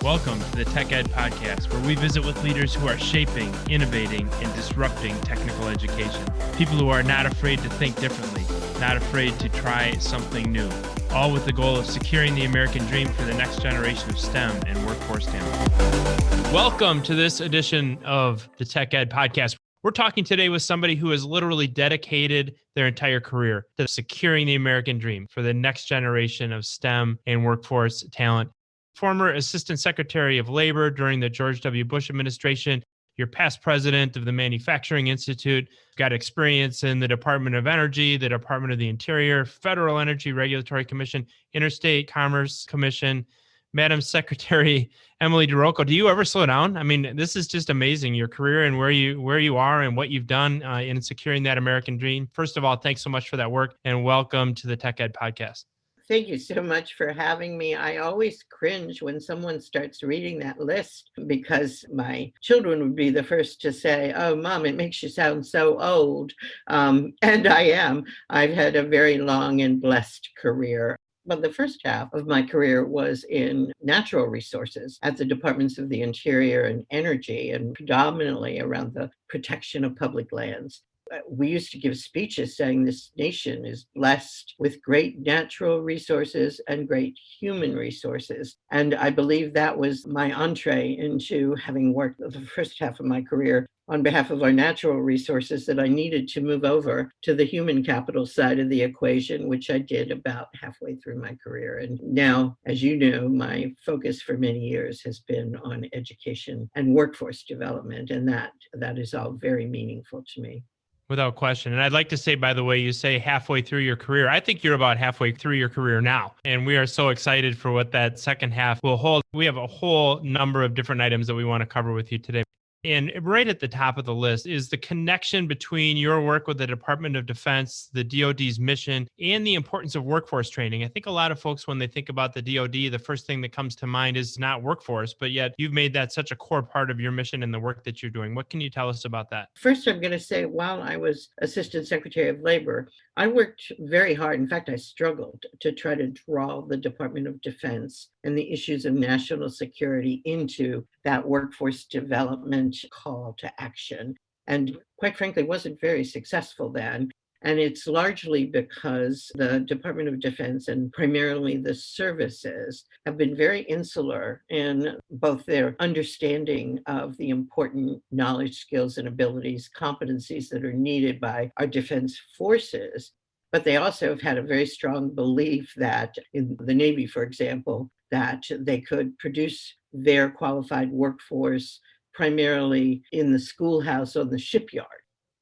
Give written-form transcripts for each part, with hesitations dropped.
Welcome to the Tech Ed Podcast, where we visit with leaders who are shaping, innovating, and disrupting technical education. People who are not afraid to think differently, not afraid to try something new, all with the goal of securing the American dream for the next generation of STEM and workforce talent. Welcome to this edition of the Tech Ed Podcast. We're talking today with somebody who has literally dedicated their entire career to securing the American dream for the next generation of STEM and workforce talent. Former Assistant Secretary of Labor during the George W. Bush administration, you're past president of the Manufacturing Institute, got experience in the Department of Energy, the Department of the Interior, Federal Energy Regulatory Commission, Interstate Commerce Commission. Madam Secretary Emily DeRocco, do you ever slow down? I mean, this is just amazing, your career and where you are and what you've done in securing that American dream. First of all, thanks so much for that work and welcome to the Tech Ed Podcast. Thank you so much for having me. I always cringe when someone starts reading that list because my children would be the first to say, "Oh, Mom, it makes you sound so old." And I am. I've had a very long and blessed career. But the first half of my career was in natural resources at the Departments of the Interior and Energy, and predominantly around the protection of public lands. We used to give speeches saying this nation is blessed with great natural resources and great human resources. And I believe that was my entree into having worked the first half of my career on behalf of our natural resources, that I needed to move over to the human capital side of the equation, which I did about halfway through my career. And now, as you know, my focus for many years has been on education and workforce development, and that is all very meaningful to me. Without question. And I'd like to say, by the way, you say halfway through your career. I think you're about halfway through your career now. And we are so excited for what that second half will hold. We have a whole number of different items that we want to cover with you today. And right at the top of the list is the connection between your work with the Department of Defense, the DoD's mission, and the importance of workforce training. I think a lot of folks, when they think about the DoD, the first thing that comes to mind is not workforce, but yet you've made that such a core part of your mission and the work that you're doing. What can you tell us about that? First, I'm going to say, while I was Assistant Secretary of Labor, I worked very hard. In fact, I struggled to try to draw the Department of Defense and the issues of national security into that workforce development call to action. And quite frankly, wasn't very successful then. And it's largely because the Department of Defense and primarily the services have been very insular in both their understanding of the important knowledge, skills, and abilities, competencies that are needed by our defense forces. But they also have had a very strong belief that in the Navy, for example, that they could produce their qualified workforce primarily in the schoolhouse or the shipyard.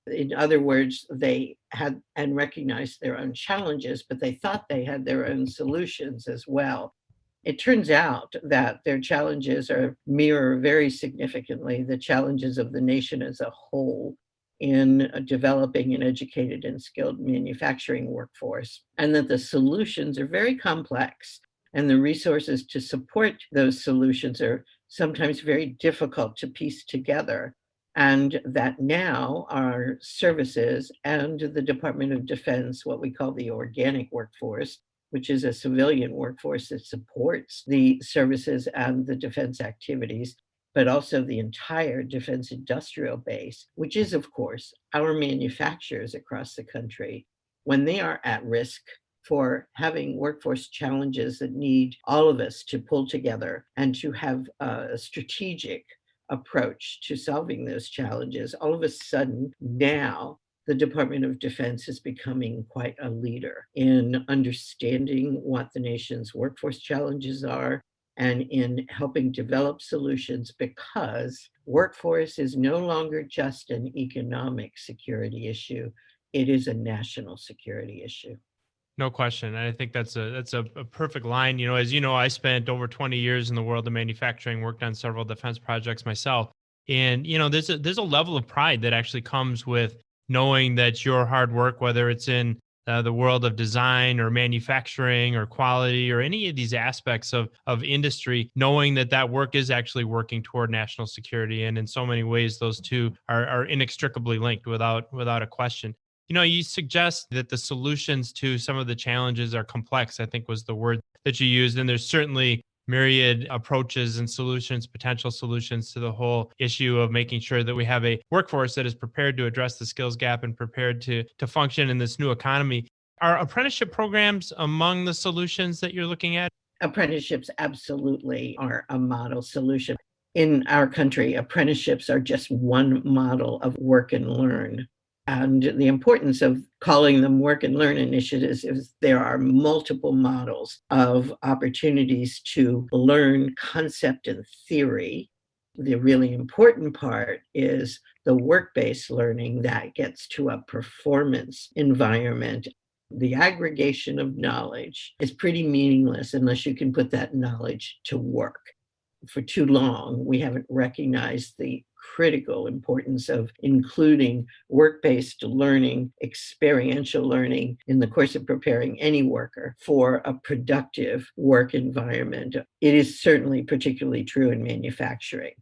In other words, they had and recognized their own challenges, but they thought they had their own solutions as well. It turns out that their challenges mirror very significantly the challenges of the nation as a whole in developing an educated and skilled manufacturing workforce, and that the solutions are very complex, and the resources to support those solutions are sometimes very difficult to piece together. And that now our services and the Department of Defense, what we call the organic workforce, which is a civilian workforce that supports the services and the defense activities, but also the entire defense industrial base, which is, of course, our manufacturers across the country, when they are at risk for having workforce challenges that need all of us to pull together and to have a strategic approach to solving those challenges. All of a sudden, now the Department of Defense is becoming quite a leader in understanding what the nation's workforce challenges are and in helping develop solutions, because workforce is no longer just an economic security issue. It is a national security issue. No question. And I think that's a perfect line. You know, as you know, I spent over 20 years in the world of manufacturing, worked on several defense projects myself. And, you know, there's a level of pride that actually comes with knowing that your hard work, whether it's in the world of design or manufacturing or quality or any of these aspects of industry, knowing that work is actually working toward national security. And in so many ways, those two are inextricably linked without a question. You know, you suggest that the solutions to some of the challenges are complex, I think was the word that you used. And there's certainly myriad approaches and solutions, potential solutions to the whole issue of making sure that we have a workforce that is prepared to address the skills gap and prepared to function in this new economy. Are apprenticeship programs among the solutions that you're looking at? Apprenticeships absolutely are a model solution. In our country, apprenticeships are just one model of work and learn. And the importance of calling them work and learn initiatives is there are multiple models of opportunities to learn concept and theory. The really important part is the work-based learning that gets to a performance environment. The aggregation of knowledge is pretty meaningless unless you can put that knowledge to work. For too long, we haven't recognized the critical importance of including work-based learning, experiential learning in the course of preparing any worker for a productive work environment. It is certainly particularly true in manufacturing.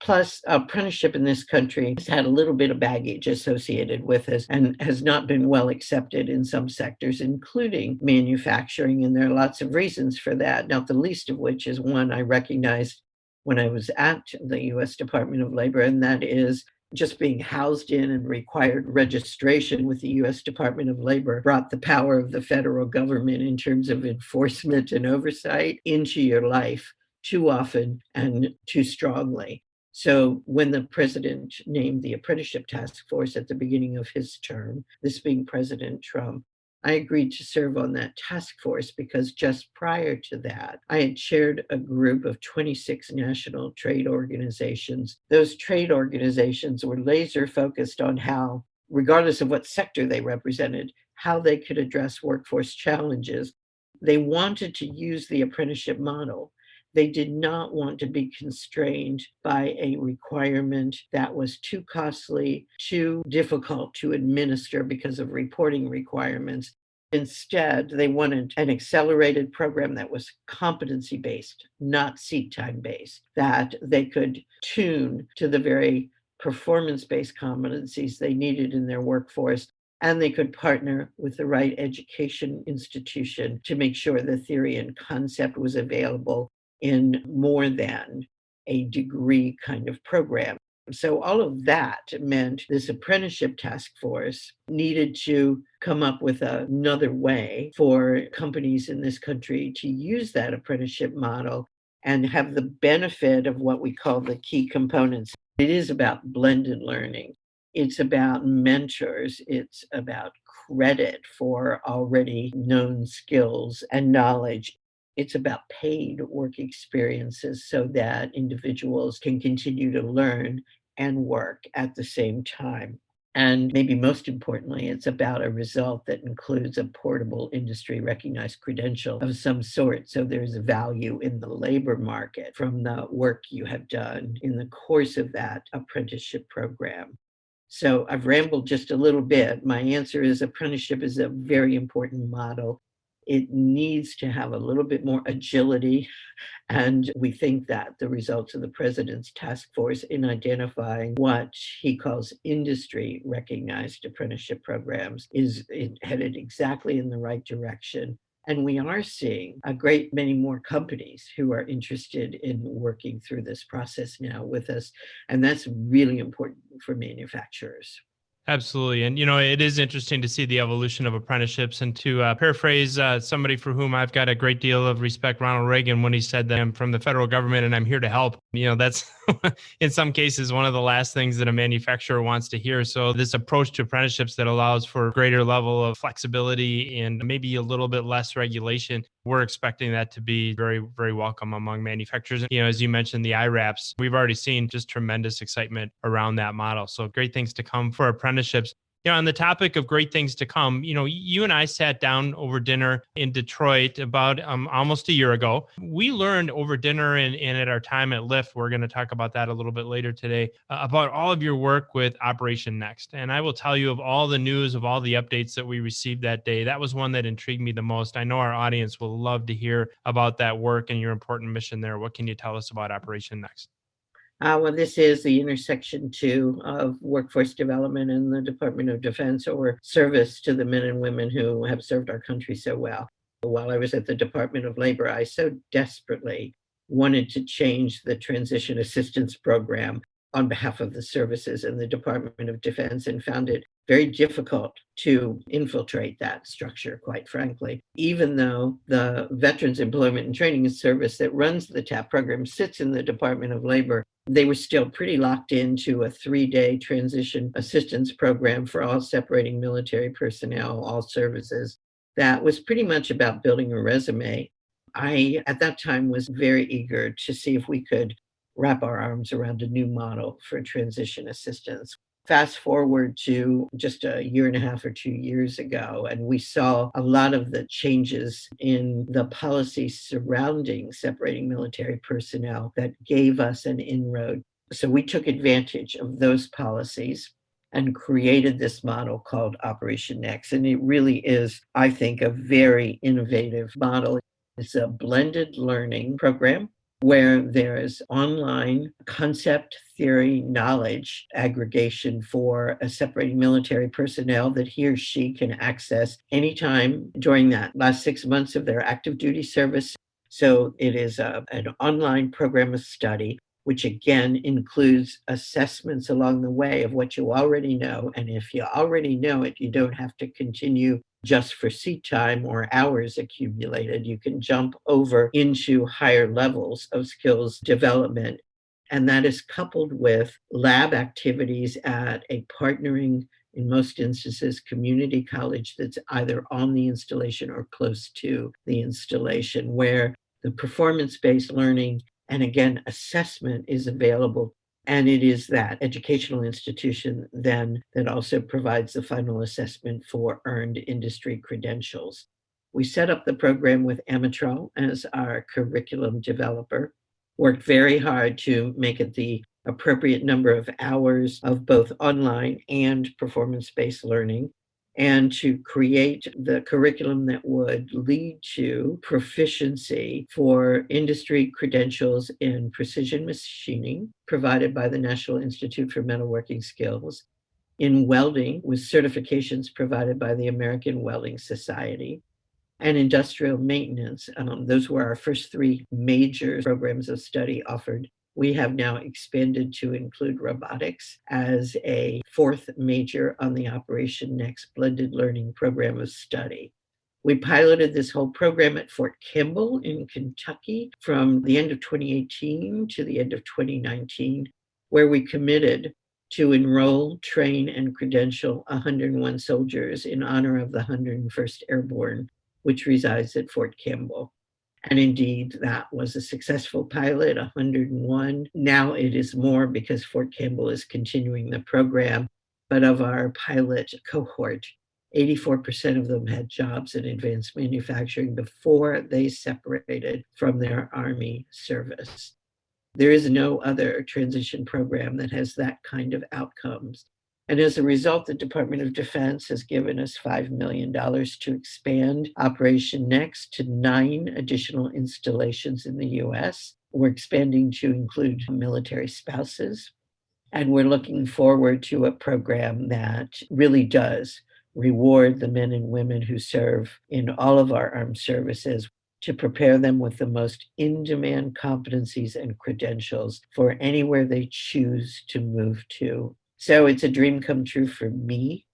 Plus, apprenticeship in this country has had a little bit of baggage associated with it and has not been well accepted in some sectors, including manufacturing. And there are lots of reasons for that, not the least of which is one I recognized when I was at the US Department of Labor, and that is just being housed in and required registration with the US Department of Labor brought the power of the federal government in terms of enforcement and oversight into your life too often and too strongly. So when the president named the apprenticeship task force at the beginning of his term, this being President Trump, I agreed to serve on that task force because just prior to that, I had chaired a group of 26 national trade organizations. Those trade organizations were laser focused on how, regardless of what sector they represented, how they could address workforce challenges. They wanted to use the apprenticeship model. They did not want to be constrained by a requirement that was too costly, too difficult to administer because of reporting requirements. Instead, they wanted an accelerated program that was competency-based, not seat time-based, that they could tune to the very performance-based competencies they needed in their workforce, and they could partner with the right education institution to make sure the theory and concept was available in more than a degree kind of program. So all of that meant this apprenticeship task force needed to come up with another way for companies in this country to use that apprenticeship model and have the benefit of what we call the key components. It is about blended learning. It's about mentors. It's about credit for already known skills and knowledge. It's about paid work experiences so that individuals can continue to learn and work at the same time. And maybe most importantly, it's about a result that includes a portable industry recognized credential of some sort. So there's value in the labor market from the work you have done in the course of that apprenticeship program. So I've rambled just a little bit. My answer is apprenticeship is a very important model. It needs to have a little bit more agility. And we think that the results of the president's task force in identifying what he calls industry recognized apprenticeship programs is headed exactly in the right direction. And we are seeing a great many more companies who are interested in working through this process now with us. And that's really important for manufacturers. Absolutely. And, it is interesting to see the evolution of apprenticeships. And to paraphrase somebody for whom I've got a great deal of respect, Ronald Reagan, when he said that I'm from the federal government and I'm here to help, that's in some cases one of the last things that a manufacturer wants to hear. So this approach to apprenticeships that allows for greater level of flexibility and maybe a little bit less regulation, we're expecting that to be very, very welcome among manufacturers. As you mentioned, the IRAPs, we've already seen just tremendous excitement around that model. So great things to come for apprenticeships. On the topic of great things to come, you and I sat down over dinner in Detroit about almost a year ago. We learned over dinner and at our time at Lyft, we're going to talk about that a little bit later today, about all of your work with Operation Next. And I will tell you, of all the news, of all the updates that we received that day, that was one that intrigued me the most. I know our audience will love to hear about that work and your important mission there. What can you tell us about Operation Next? Well, this is the intersection too of workforce development and the Department of Defense, or service to the men and women who have served our country so well. While I was at the Department of Labor, I so desperately wanted to change the transition assistance program on behalf of the services and the Department of Defense, and found it very difficult to infiltrate that structure, quite frankly. Even though the Veterans Employment and Training Service that runs the TAP program sits in the Department of Labor, they were still pretty locked into a 3-day transition assistance program for all separating military personnel, all services. That was pretty much about building a resume. I, at that time, was very eager to see if we could wrap our arms around a new model for transition assistance. Fast forward to just a year and a half or 2 years ago, and we saw a lot of the changes in the policy surrounding separating military personnel that gave us an inroad. So we took advantage of those policies and created this model called Operation Next. And it really is, I think, a very innovative model. It's a blended learning program where there is online concept, theory, knowledge aggregation for a separating military personnel that he or she can access anytime during that last 6 months of their active duty service. So it is an online program of study, which again includes assessments along the way of what you already know. And if you already know it, you don't have to continue just for seat time or hours accumulated. You can jump over into higher levels of skills development. And that is coupled with lab activities at a partnering, in most instances, community college that's either on the installation or close to the installation, where the performance-based learning and again, assessment is available. And it is that educational institution then that also provides the final assessment for earned industry credentials. We set up the program with Amitral as our curriculum developer, worked very hard to make it the appropriate number of hours of both online and performance-based learning, and to create the curriculum that would lead to proficiency for industry credentials in precision machining provided by the National Institute for Metalworking Skills, in welding with certifications provided by the American Welding Society, and industrial maintenance. Those were our first 3 major programs of study offered. We have now expanded to include robotics as a 4th major on the Operation Next blended learning program of study. We piloted this whole program at Fort Campbell in Kentucky from the end of 2018 to the end of 2019, where we committed to enroll, train, and credential 101 soldiers in honor of the 101st Airborne, which resides at Fort Campbell. And indeed, that was a successful pilot, 101. Now it is more because Fort Campbell is continuing the program. But of our pilot cohort, 84% of them had jobs in advanced manufacturing before they separated from their Army service. There is no other transition program that has that kind of outcomes. And as a result, the Department of Defense has given us $5 million to expand Operation Next to 9 additional installations in the US. We're expanding to include military spouses. And we're looking forward to a program that really does reward the men and women who serve in all of our armed services, to prepare them with the most in-demand competencies and credentials for anywhere they choose to move to. So it's a dream come true for me.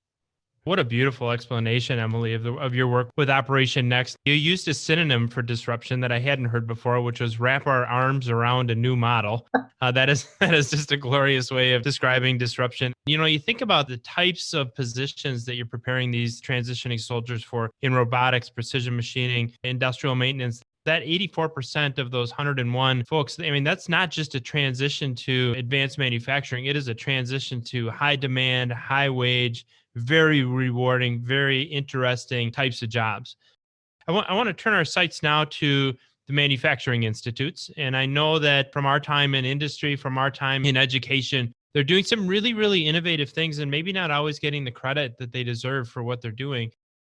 What a beautiful explanation, Emily, of your work with Operation Next. You used a synonym for disruption that I hadn't heard before, which was wrap our arms around a new model. That is just a glorious way of describing disruption. You know, you think about the types of positions that you're preparing these transitioning soldiers for in robotics, precision machining, industrial maintenance. That 84% of those 101 folks, I mean, that's not just a transition to advanced manufacturing. It is a transition to high demand, high wage, very rewarding, very interesting types of jobs. I want to turn our sights now to the manufacturing institutes. And I know that from our time in industry, from our time in education, they're doing some really, really innovative things and maybe not always getting the credit that they deserve for what they're doing.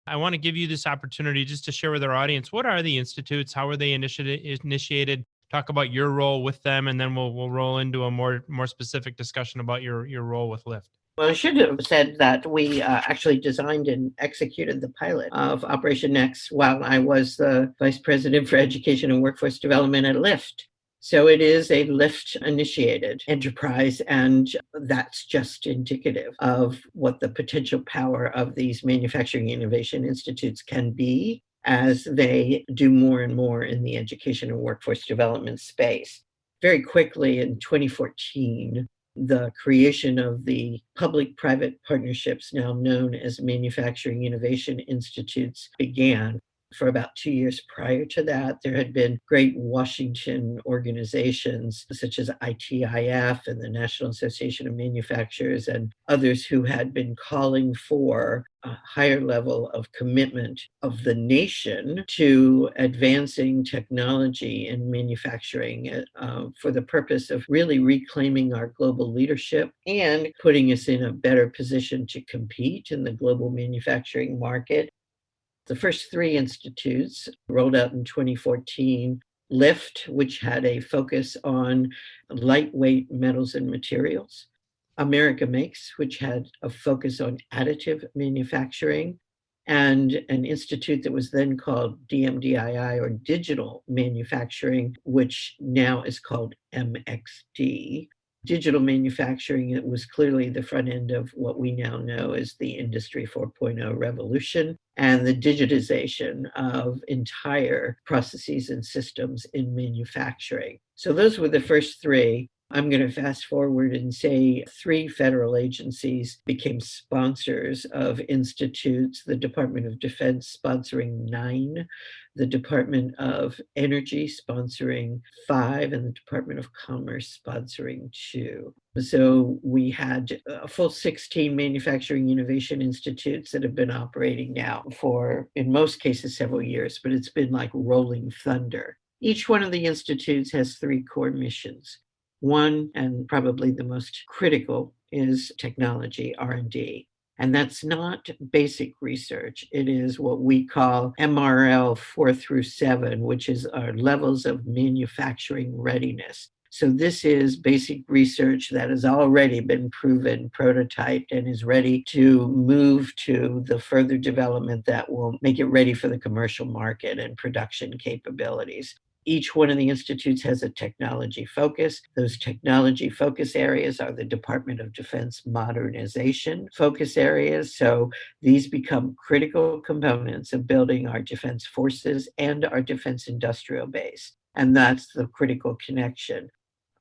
I want to give you this opportunity just to share with our audience, what are the institutes? How are they initiated? Talk about your role with them, and then we'll roll into a more specific discussion about your role with Lyft. Well, I should have said that we actually designed and executed the pilot of Operation Next while I was the Vice President for Education and Workforce Development at Lyft. So it is a Lyft initiated enterprise, and that's just indicative of what the potential power of these manufacturing innovation institutes can be as they do more and more in the education and workforce development space. Very quickly in 2014, the creation of the public-private partnerships, now known as Manufacturing Innovation Institutes, began. For about 2 years prior to that, there had been great Washington organizations such as ITIF and the National Association of Manufacturers and others who had been calling for a higher level of commitment of the nation to advancing technology in manufacturing for the purpose of really reclaiming our global leadership and putting us in a better position to compete in the global manufacturing market. The first three institutes rolled out in 2014. LIFT, which had a focus on lightweight metals and materials. America Makes, which had a focus on additive manufacturing, and an institute that was then called DMDII, or Digital Manufacturing, which now is called MXD. Digital manufacturing, it was clearly the front end of what we now know as the Industry 4.0 revolution and the digitization of entire processes and systems in manufacturing. So those were the first three. I'm going to fast forward and say three federal agencies became sponsors of institutes, the Department of Defense sponsoring 9, the Department of Energy sponsoring 5, and the Department of Commerce sponsoring 2. So we had a full 16 manufacturing innovation institutes that have been operating now for, in most cases, several years, but it's been like rolling thunder. Each one of the institutes has 3 core missions. One, and probably the most critical, is technology R&D. And that's not basic research. It is what we call MRL 4 through 7, which is our levels of manufacturing readiness. So this is basic research that has already been proven, prototyped, and is ready to move to the further development that will make it ready for the commercial market and production capabilities. Each one of the institutes has a technology focus. Those technology focus areas are the Department of Defense modernization focus areas. So these become critical components of building our defense forces and our defense industrial base. And that's the critical connection.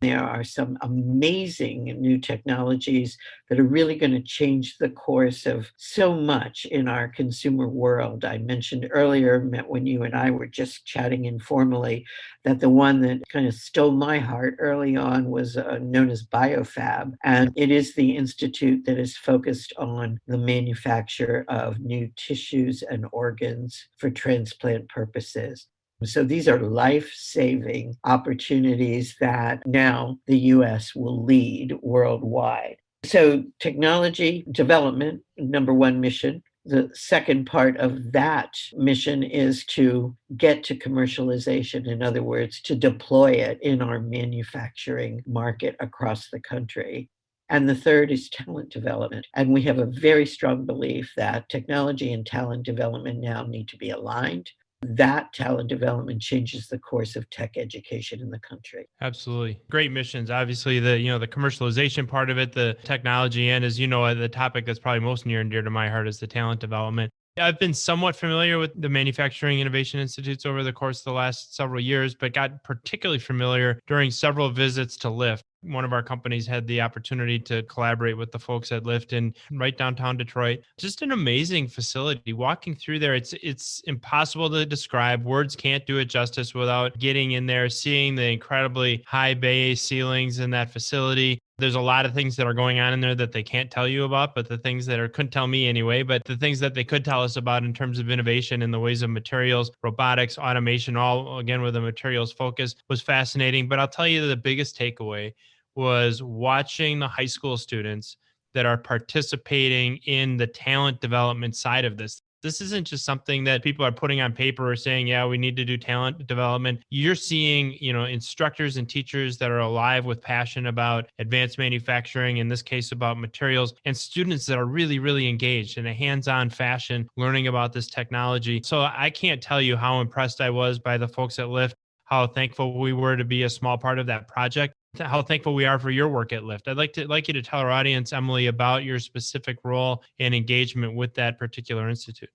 There are some amazing new technologies that are really going to change the course of so much in our consumer world. I mentioned earlier, when you and I were just chatting informally, that the one that kind of stole my heart early on was known as BioFab. And it is the institute that is focused on the manufacture of new tissues and organs for transplant purposes. So these are life-saving opportunities that now the US will lead worldwide. So technology development, number one mission. The second part of that mission is to get to commercialization. In other words, to deploy it in our manufacturing market across the country. And the third is talent development. And we have a very strong belief that technology and talent development now need to be aligned. That talent development changes the course of tech education in the country. Absolutely. Great missions. Obviously, the commercialization part of it, the technology, and as you know, the topic that's probably most near and dear to my heart is the talent development. I've been somewhat familiar with the Manufacturing Innovation Institutes over the course of the last several years, but got particularly familiar during several visits to Lyft. One of our companies had the opportunity to collaborate with the folks at Lyft in right downtown Detroit. Just an amazing facility. Walking through there, it's impossible to describe. Words can't do it justice without getting in there, seeing the incredibly high bay ceilings in that facility. There's a lot of things that are going on in there that they can't tell you about, but the things that couldn't tell me anyway, but the things that they could tell us about in terms of innovation in the ways of materials, robotics, automation, all again with a materials focus was fascinating. But I'll tell you the biggest takeaway was watching the high school students that are participating in the talent development side of this. This isn't just something that people are putting on paper or saying, yeah, we need to do talent development. You're seeing, instructors and teachers that are alive with passion about advanced manufacturing, in this case about materials, and students that are really, really engaged in a hands-on fashion, learning about this technology. So I can't tell you how impressed I was by the folks at Lyft, how thankful we were to be a small part of that project, how thankful we are for your work at Lyft. I'd like you to tell our audience, Emily, about your specific role and engagement with that particular institute.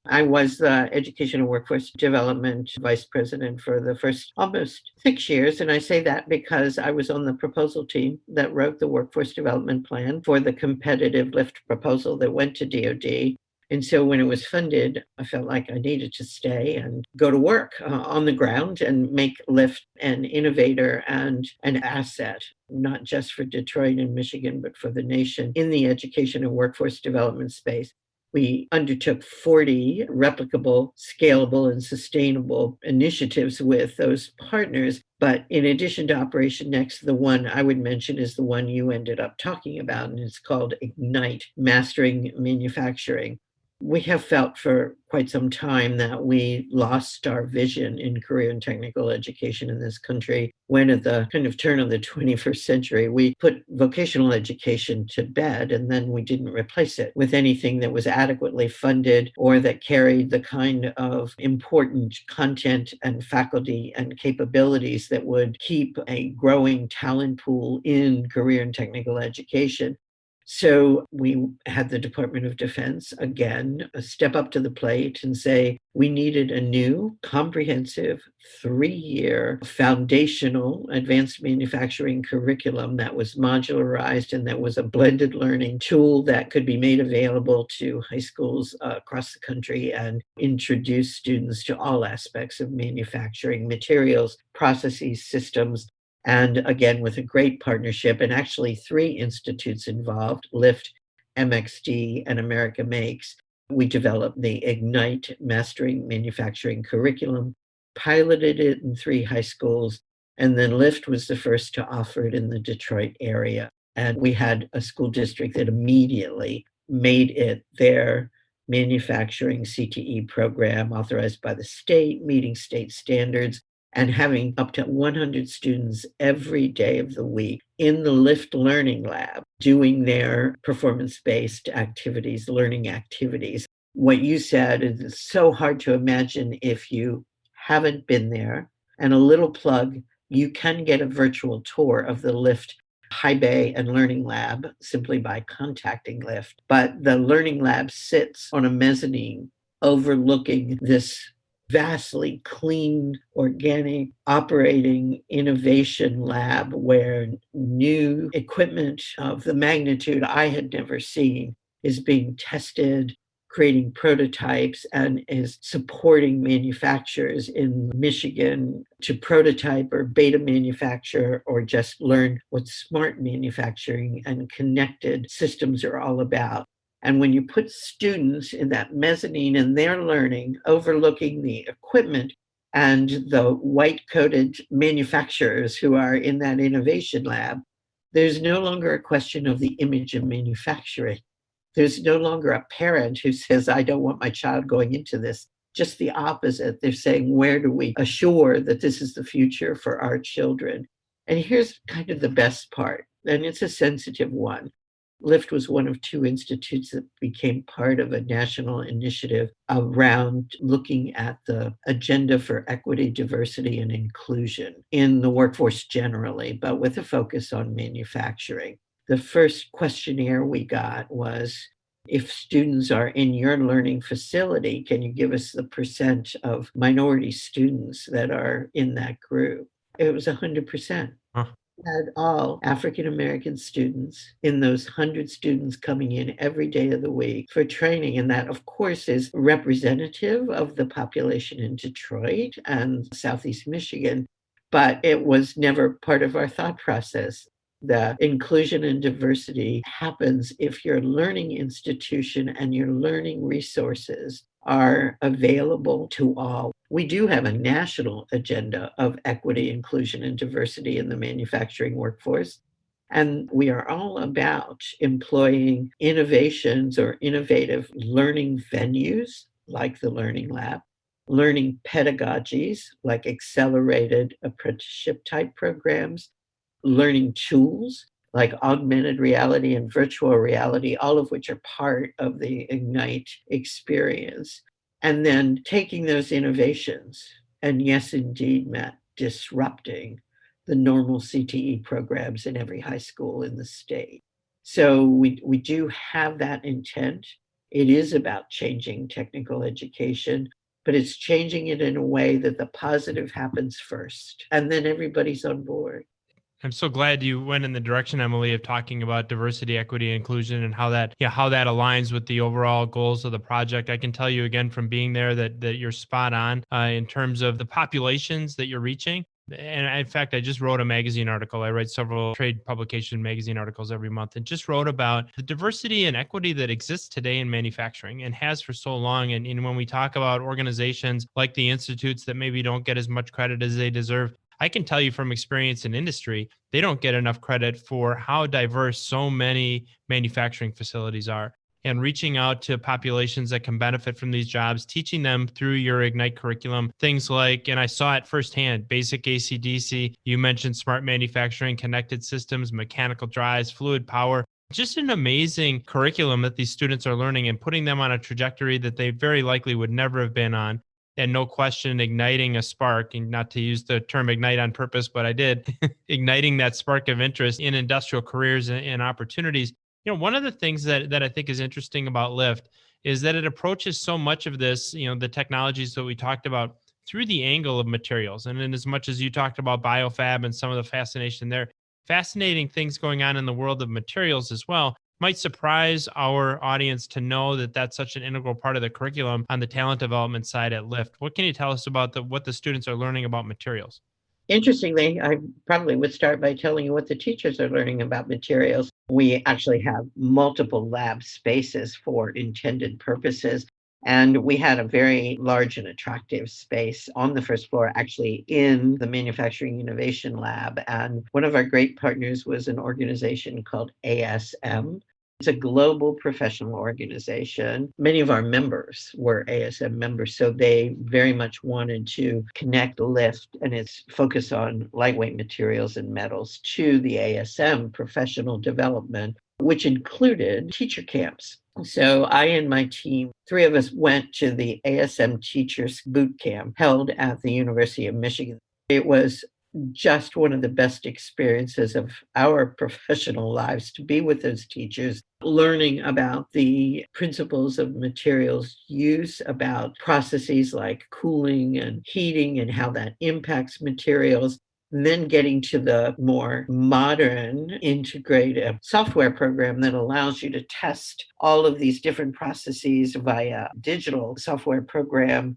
I was the Education and Workforce Development Vice President for the first almost 6 years. And I say that because I was on the proposal team that wrote the Workforce Development Plan for the competitive Lyft proposal that went to DoD. And so when it was funded, I felt like I needed to stay and go to work on the ground and make Lyft an innovator and an asset, not just for Detroit and Michigan, but for the nation in the education and workforce development space. We undertook 40 replicable, scalable, and sustainable initiatives with those partners. But in addition to Operation Next, the one I would mention is the one you ended up talking about, and it's called Ignite, Mastering Manufacturing. We have felt for quite some time that we lost our vision in career and technical education in this country when at the kind of turn of the 21st century, we put vocational education to bed, and then we didn't replace it with anything that was adequately funded or that carried the kind of important content and faculty and capabilities that would keep a growing talent pool in career and technical education. So we had the Department of Defense, again, step up to the plate and say we needed a new, comprehensive, 3-year foundational advanced manufacturing curriculum that was modularized and that was a blended learning tool that could be made available to high schools across the country and introduce students to all aspects of manufacturing, materials, processes, systems. And again, with a great partnership, and actually 3 institutes involved, Lyft, MXD, and America Makes, we developed the Ignite Mastering Manufacturing curriculum, piloted it in 3 high schools, and then Lyft was the first to offer it in the Detroit area. And we had a school district that immediately made it their manufacturing CTE program authorized by the state, meeting state standards, and having up to 100 students every day of the week in the Lyft Learning Lab doing their performance-based activities, learning activities. What you said is so hard to imagine if you haven't been there. And a little plug, you can get a virtual tour of the Lyft High Bay and Learning Lab simply by contacting Lyft. But the Learning Lab sits on a mezzanine overlooking this vastly clean, organic, operating innovation lab where new equipment of the magnitude I had never seen is being tested, creating prototypes, and is supporting manufacturers in Michigan to prototype or beta manufacture or just learn what smart manufacturing and connected systems are all about. And when you put students in that mezzanine and they're learning, overlooking the equipment and the white-coated manufacturers who are in that innovation lab, there's no longer a question of the image of manufacturing. There's no longer a parent who says, I don't want my child going into this. Just the opposite. They're saying, where do we assure that this is the future for our children? And here's kind of the best part, and it's a sensitive one. Lyft was one of 2 institutes that became part of a national initiative around looking at the agenda for equity, diversity, and inclusion in the workforce generally, but with a focus on manufacturing. The first questionnaire we got was, if students are in your learning facility, can you give us the percent of minority students that are in that group? It was 100%. Huh. Had all African American students in those 100 students coming in every day of the week for training. And that, of course, is representative of the population in Detroit and Southeast Michigan, but it was never part of our thought process. The inclusion and diversity happens if your learning institution and your learning resources are available to all. We do have a national agenda of equity, inclusion, and diversity in the manufacturing workforce. And we are all about employing innovations or innovative learning venues like the Learning Lab, learning pedagogies like accelerated apprenticeship type programs, learning tools like augmented reality and virtual reality, all of which are part of the Ignite experience. And then taking those innovations, and yes, indeed, Matt, disrupting the normal CTE programs in every high school in the state. So we do have that intent. It is about changing technical education, but it's changing it in a way that the positive happens first, and then everybody's on board. I'm so glad you went in the direction, Emily, of talking about diversity, equity, inclusion, and how that, how that aligns with the overall goals of the project. I can tell you again from being there that you're spot on in terms of the populations that you're reaching. And in fact, I just wrote a magazine article. I write several trade publication magazine articles every month, and just wrote about the diversity and equity that exists today in manufacturing and has for so long. And when we talk about organizations like the institutes that maybe don't get as much credit as they deserve, I can tell you from experience in industry, they don't get enough credit for how diverse so many manufacturing facilities are. And reaching out to populations that can benefit from these jobs, teaching them through your Ignite curriculum, things like, and I saw it firsthand, basic AC/DC, you mentioned smart manufacturing, connected systems, mechanical drives, fluid power, just an amazing curriculum that these students are learning and putting them on a trajectory that they very likely would never have been on. And no question, igniting a spark, and not to use the term ignite on purpose, but I did, igniting that spark of interest in industrial careers and opportunities. One of the things that I think is interesting about Lyft is that it approaches so much of this, the technologies that we talked about through the angle of materials. And in as much as you talked about biofab and some of the fascination there, fascinating things going on in the world of materials as well. Might surprise our audience to know that that's such an integral part of the curriculum on the talent development side at Lyft. What can you tell us about what the students are learning about materials? Interestingly, I probably would start by telling you what the teachers are learning about materials. We actually have multiple lab spaces for intended purposes. And we had a very large and attractive space on the first floor, actually in the Manufacturing Innovation Lab. And one of our great partners was an organization called ASM. It's a global professional organization. Many of our members were ASM members, so they very much wanted to connect Lyft and its focus on lightweight materials and metals to the ASM professional development, which included teacher camps. So I and my team, three of us went to the ASM Teachers Boot Camp held at the University of Michigan. It was just one of the best experiences of our professional lives to be with those teachers, learning about the principles of materials use, about processes like cooling and heating and how that impacts materials. And then getting to the more modern integrated software program that allows you to test all of these different processes via digital software program,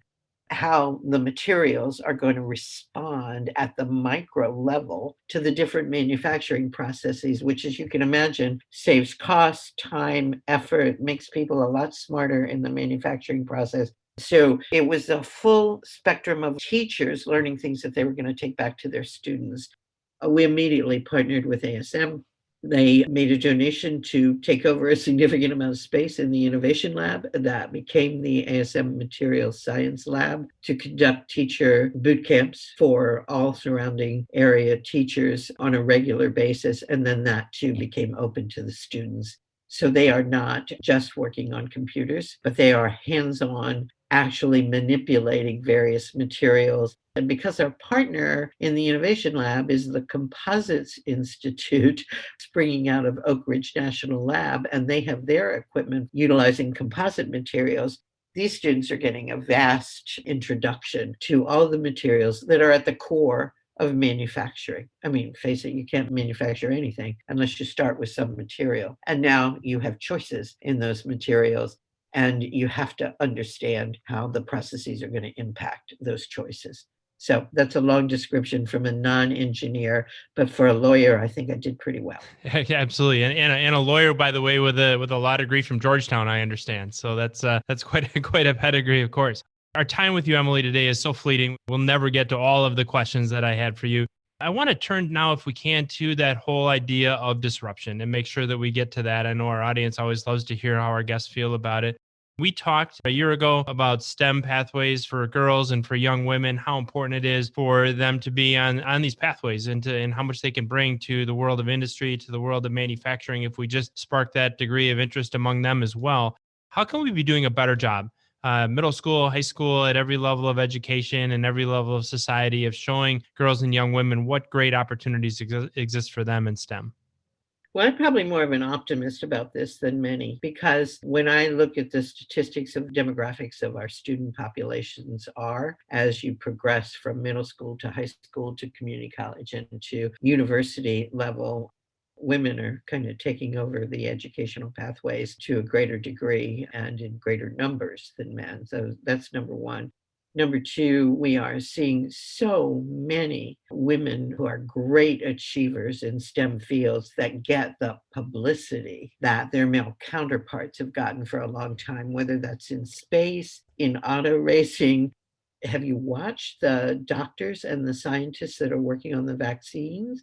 how the materials are going to respond at the micro level to the different manufacturing processes, which, as you can imagine, saves cost, time, effort, makes people a lot smarter in the manufacturing process. So it was a full spectrum of teachers learning things that they were going to take back to their students. We immediately partnered with ASM. They made a donation to take over a significant amount of space in the Innovation Lab that became the ASM Materials Science Lab to conduct teacher boot camps for all surrounding area teachers on a regular basis. And then that too became open to the students. So they are not just working on computers, but they are hands-on, actually manipulating various materials. And because our partner in the Innovation Lab is the Composites Institute, springing out of Oak Ridge National Lab, and they have their equipment utilizing composite materials, these students are getting a vast introduction to all the materials that are at the core of manufacturing. I mean, face it, you can't manufacture anything unless you start with some material. And now you have choices in those materials, and you have to understand how the processes are going to impact those choices. So that's a long description from a non-engineer, but for a lawyer, I think I did pretty well. Yeah, absolutely, and a lawyer, by the way, with a law degree from Georgetown, I understand. So that's quite a pedigree, of course. Our time with you, Emily, today is so fleeting. We'll never get to all of the questions that I had for you. I want to turn now, if we can, to that whole idea of disruption and make sure that we get to that. I know our audience always loves to hear how our guests feel about it. We talked a year ago about STEM pathways for girls and for young women, how important it is for them to be on these pathways and how much they can bring to the world of industry, to the world of manufacturing, if we just spark that degree of interest among them as well. How can we be doing a better job middle school, high school, at every level of education and every level of society, of showing girls and young women what great opportunities exist for them in STEM? Well, I'm probably more of an optimist about this than many, because when I look at the statistics of demographics of our student populations are, as you progress from middle school to high school to community college and to university level, women are kind of taking over the educational pathways to a greater degree and in greater numbers than men. So that's number one. Number two, we are seeing so many women who are great achievers in STEM fields that get the publicity that their male counterparts have gotten for a long time, whether that's in space, in auto racing. Have you watched the doctors and the scientists that are working on the vaccines?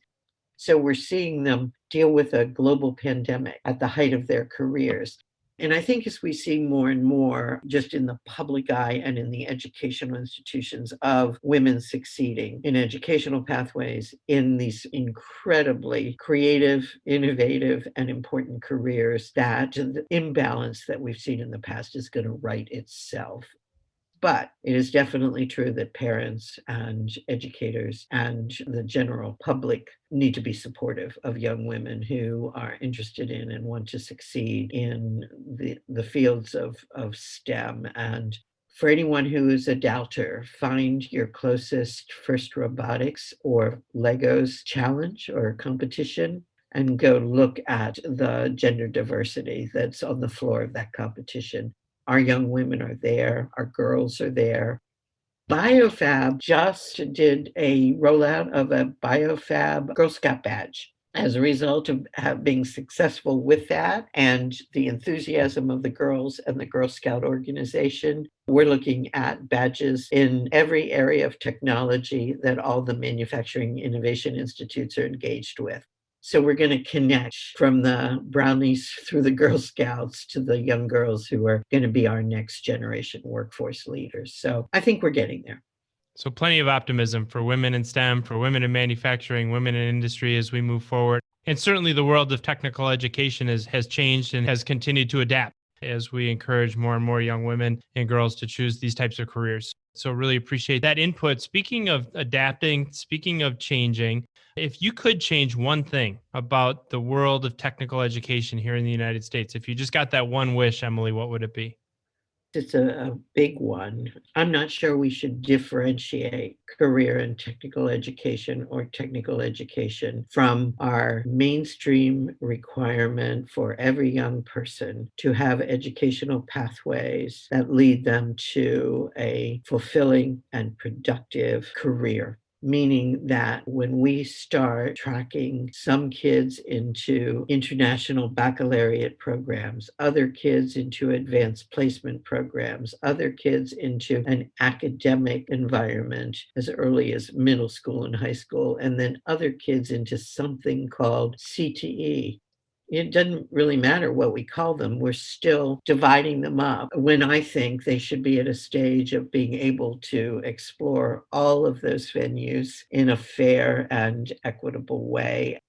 So we're seeing them deal with a global pandemic at the height of their careers. And I think as we see more and more just in the public eye and in the educational institutions of women succeeding in educational pathways in these incredibly creative, innovative, and important careers, that the imbalance that we've seen in the past is going to right itself. But it is definitely true that parents and educators and the general public need to be supportive of young women who are interested in and want to succeed in the fields of STEM. And for anyone who is a doubter, find your closest FIRST Robotics or Legos challenge or competition and go look at the gender diversity that's on the floor of that competition. Our young women are there, our girls are there. BioFab just did a rollout of a BioFab Girl Scout badge. As a result of being successful with that and the enthusiasm of the girls and the Girl Scout organization, we're looking at badges in every area of technology that all the manufacturing innovation institutes are engaged with. So we're going to connect from the brownies through the Girl Scouts to the young girls who are going to be our next generation workforce leaders. So I think we're getting there. So plenty of optimism for women in STEM, for women in manufacturing, women in industry as we move forward. And certainly the world of technical education has changed and has continued to adapt as we encourage more and more young women and girls to choose these types of careers. So really appreciate that input. Speaking of adapting, speaking of changing, if you could change one thing about the world of technical education here in the United States, if you just got that one wish, Emily, what would it be? It's a big one. I'm not sure we should differentiate career and technical education or technical education from our mainstream requirement for every young person to have educational pathways that lead them to a fulfilling and productive career. Meaning that when we start tracking some kids into international baccalaureate programs, other kids into advanced placement programs, other kids into an academic environment as early as middle school and high school, and then other kids into something called CTE. It doesn't really matter what we call them. We're still dividing them up when I think they should be at a stage of being able to explore all of those venues in a fair and equitable way.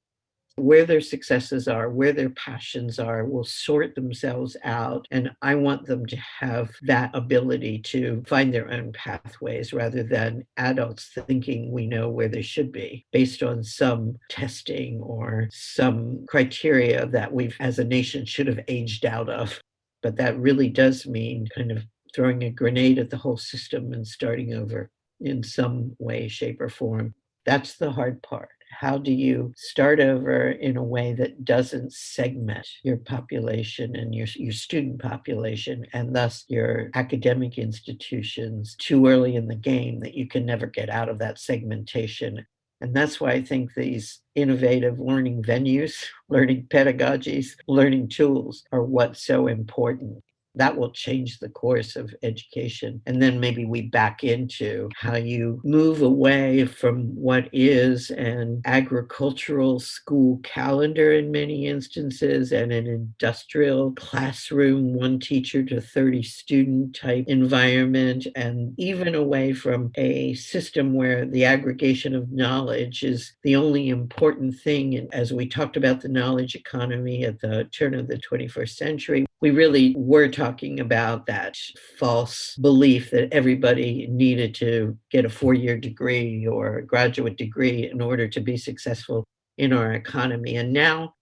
Where their successes are, where their passions are, will sort themselves out. And I want them to have that ability to find their own pathways rather than adults thinking we know where they should be based on some testing or some criteria that we've, as a nation, should have aged out of. But that really does mean kind of throwing a grenade at the whole system and starting over in some way, shape, or form. That's the hard part. How do you start over in a way that doesn't segment your population and your student population and thus your academic institutions too early in the game that you can never get out of that segmentation? And that's why I think these innovative learning venues, learning pedagogies, learning tools are what's so important. That will change the course of education. And then maybe we back into how you move away from what is an agricultural school calendar in many instances and an industrial classroom, one teacher to 30 student type environment, and even away from a system where the aggregation of knowledge is the only important thing. And as we talked about the knowledge economy at the turn of the 21st century, we really were talking about that false belief that everybody needed to get a 4-year degree or a graduate degree in order to be successful in our economy. And now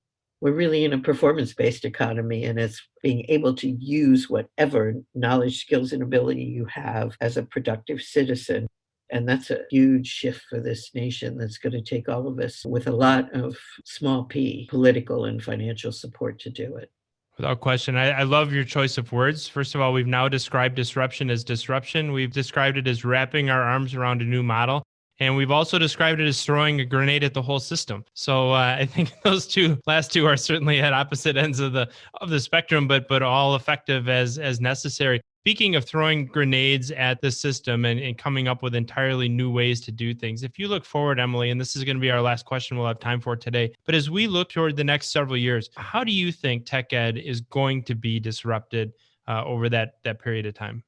we're really in a performance-based economy, and it's being able to use whatever knowledge, skills, and ability you have as a productive citizen. And that's a huge shift for this nation that's going to take all of us with a lot of small p political and financial support to do it. Without question. I love your choice of words. First of all, we've now described disruption as disruption. We've described it as wrapping our arms around a new model. And we've also described it as throwing a grenade at the whole system. So I think those last two are certainly at opposite ends of the spectrum, but all effective as necessary. Speaking of throwing grenades at the system and coming up with entirely new ways to do things, if you look forward, Emily, and this is going to be our last question we'll have time for today, but as we look toward the next several years, how do you think tech ed is going to be disrupted over that period of time?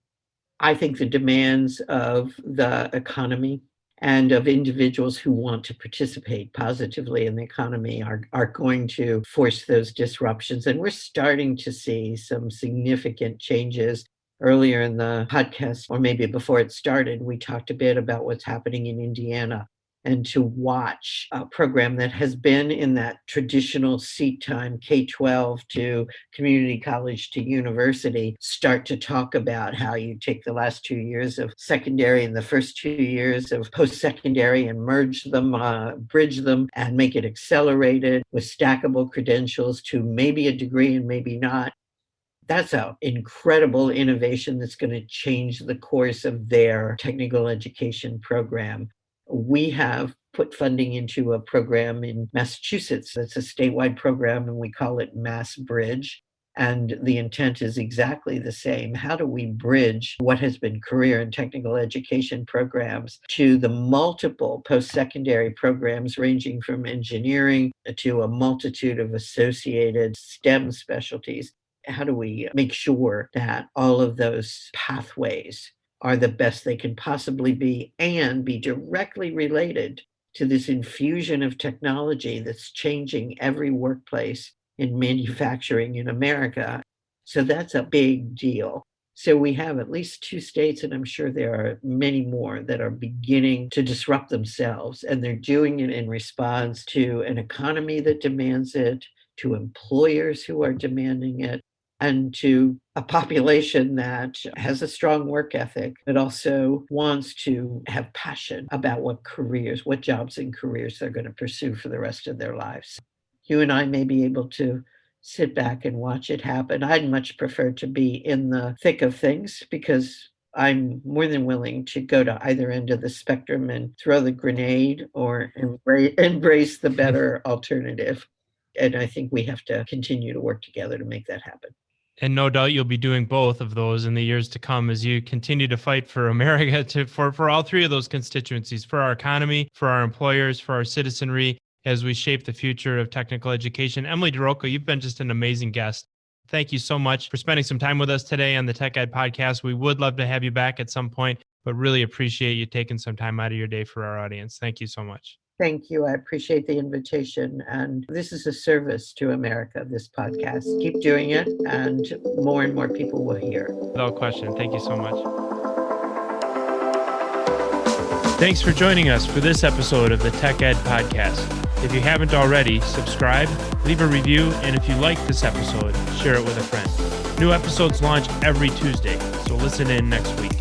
I think the demands of the economy and of individuals who want to participate positively in the economy are going to force those disruptions. And we're starting to see some significant changes. Earlier in the podcast, or maybe before it started, we talked a bit about what's happening in Indiana, and to watch a program that has been in that traditional seat time, K-12 to community college to university, start to talk about how you take the last 2 years of secondary and the first 2 years of post-secondary and merge them, bridge them, and make it accelerated with stackable credentials to maybe a degree and maybe not. That's an incredible innovation that's going to change the course of their technical education program. We have put funding into a program in Massachusetts that's a statewide program, and we call it Mass Bridge. And the intent is exactly the same. How do we bridge what has been career and technical education programs to the multiple post-secondary programs ranging from engineering to a multitude of associated STEM specialties? How do we make sure that all of those pathways are the best they can possibly be and be directly related to this infusion of technology that's changing every workplace in manufacturing in America? So that's a big deal. So we have at least 2 states, and I'm sure there are many more, that are beginning to disrupt themselves, and they're doing it in response to an economy that demands it, to employers who are demanding it, and to a population that has a strong work ethic, but also wants to have passion about what jobs and careers they're going to pursue for the rest of their lives. You and I may be able to sit back and watch it happen. I'd much prefer to be in the thick of things because I'm more than willing to go to either end of the spectrum and throw the grenade or embrace the better alternative. And I think we have to continue to work together to make that happen. And no doubt you'll be doing both of those in the years to come as you continue to fight for America, for all three of those constituencies, for our economy, for our employers, for our citizenry, as we shape the future of technical education. Emily DeRocco, you've been just an amazing guest. Thank you so much for spending some time with us today on the Tech Ed Podcast. We would love to have you back at some point, but really appreciate you taking some time out of your day for our audience. Thank you so much. Thank you. I appreciate the invitation. And this is a service to America, this podcast. Keep doing it, and more people will hear. Without question. Thank you so much. Thanks for joining us for this episode of the Tech Ed Podcast. If you haven't already, subscribe, leave a review, and if you like this episode, share it with a friend. New episodes launch every Tuesday, so listen in next week.